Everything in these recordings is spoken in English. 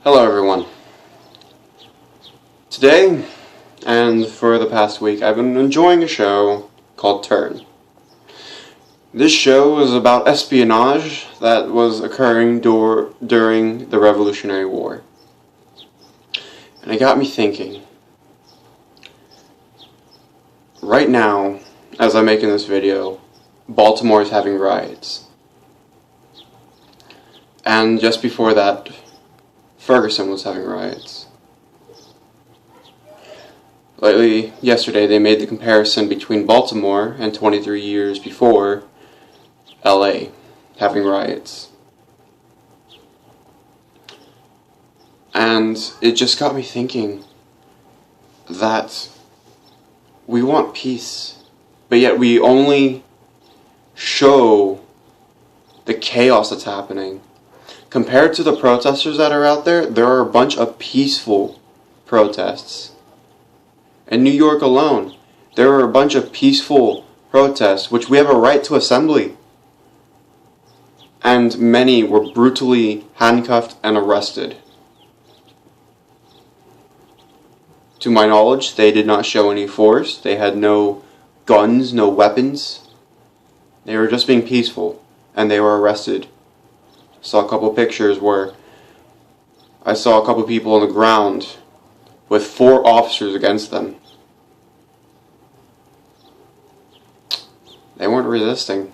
Hello everyone. Today, and for the past week, I've been enjoying a show called Turn. This show is about espionage that was occurring during the Revolutionary War. And it got me thinking. Right now, as I'm making this video, Baltimore is having riots. And just before that, Ferguson was having riots. Yesterday, they made the comparison between Baltimore and 23 years before LA having riots. And it just got me thinking that we want peace, but yet we only show the chaos that's happening. Compared to the protesters that are out there, there are a bunch of peaceful protests. In New York alone, there are a bunch of peaceful protests, which we have a right to assembly. And many were brutally handcuffed and arrested. To my knowledge, they did not show any force. They had no guns, no weapons. They were just being peaceful, and they were arrested. Saw a couple pictures where I saw a couple people on the ground with 4 officers against them. They weren't resisting.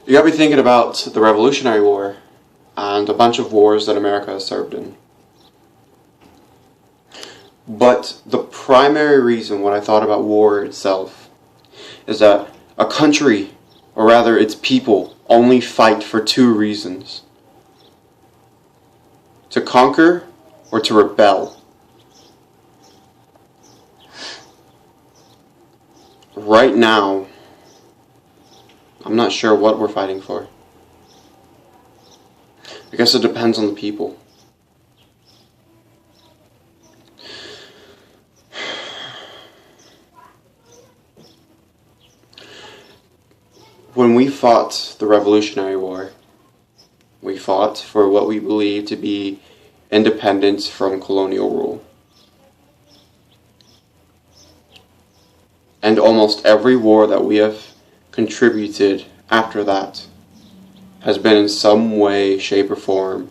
You got me thinking about the Revolutionary War and a bunch of wars that America has served in. But the primary reason when I thought about war itself is that a country, or rather its people, only fight for 2 reasons: to conquer or to rebel. Right now, I'm not sure what we're fighting for. I guess it depends on the people. When we fought the Revolutionary War, we fought for what we believe to be independence from colonial rule. And almost every war that we have contributed after that has been in some way, shape, or form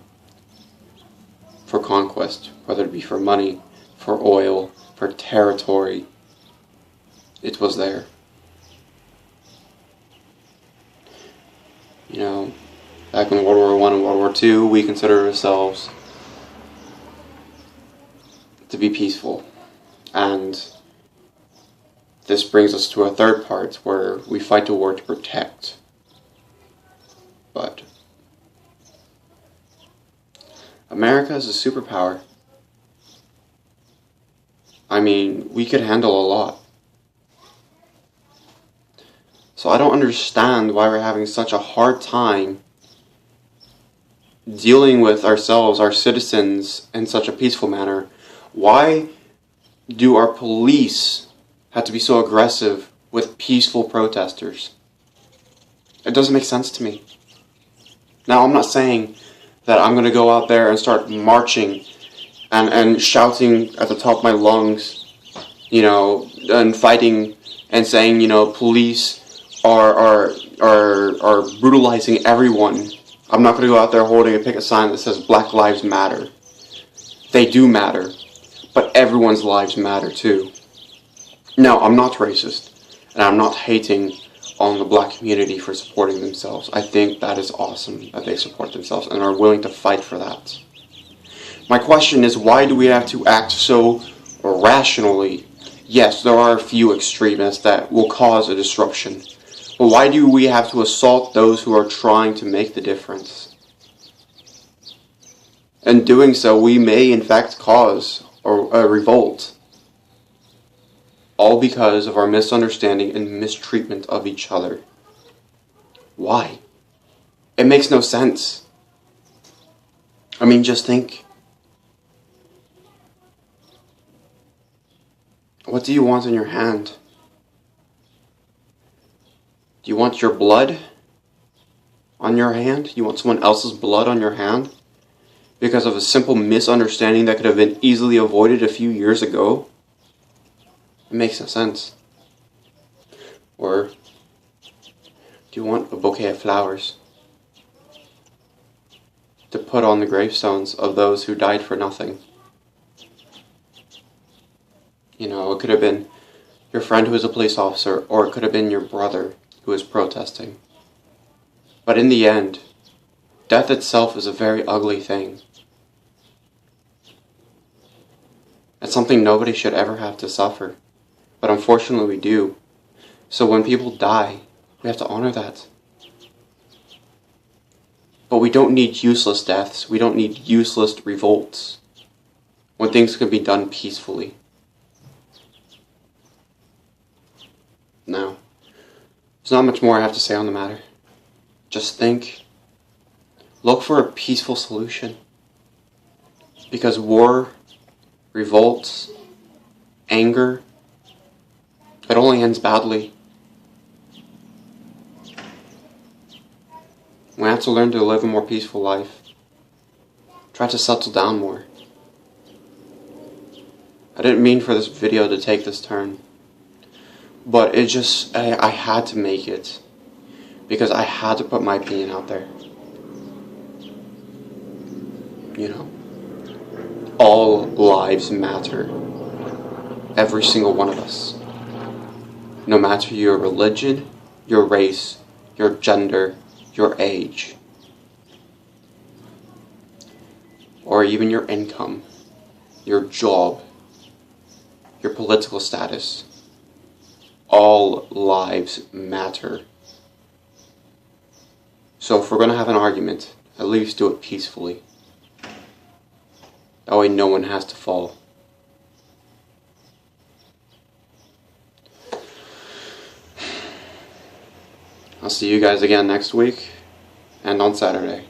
for conquest, whether it be for money, for oil, for territory. It was there. You know, back in World War I and World War II, we considered ourselves to be peaceful. And this brings us to a third part where we fight the war to protect. But America is a superpower. I mean, we could handle a lot. So I don't understand why we're having such a hard time dealing with ourselves, our citizens, in such a peaceful manner. Why do our police have to be so aggressive with peaceful protesters? It doesn't make sense to me. Now, I'm not saying that I'm going to go out there and start marching and shouting at the top of my lungs, and fighting and saying, police are brutalizing everyone. I'm not going to go out there holding a picket sign that says Black Lives Matter. They do matter, but everyone's lives matter too. Now, I'm not racist, and I'm not hating on the black community for supporting themselves. I think that is awesome that they support themselves and are willing to fight for that. My question is, why do we have to act so rationally? Yes, there are a few extremists that will cause a disruption. But why do we have to assault those who are trying to make the difference? In doing so, we may in fact cause a revolt. All because of our misunderstanding and mistreatment of each other. Why? It makes no sense. I mean, just think. What do you want in your hand? Do you want your blood on your hand? You want someone else's blood on your hand? Because of a simple misunderstanding that could have been easily avoided a few years ago? It makes no sense. Or do you want a bouquet of flowers to put on the gravestones of those who died for nothing? You know, it could have been your friend who was a police officer, or it could have been your brother who was protesting. But in the end, death itself is a very ugly thing. It's something nobody should ever have to suffer. But unfortunately we do. So when people die, we have to honor that. But we don't need useless deaths. We don't need useless revolts. When things can be done peacefully. Now, there's not much more I have to say on the matter. Just think. Look for a peaceful solution. Because war, revolts, anger, it only ends badly. We have to learn to live a more peaceful life. Try to settle down more. I didn't mean for this video to take this turn. But it just, I had to make it. Because I had to put my opinion out there. You know. All lives matter. Every single one of us. No matter your religion, your race, your gender, your age, or even your income, your job, your political status. All lives matter. So if we're going to have an argument, at least do it peacefully. That way no one has to fall. I'll see you guys again next week and on Saturday.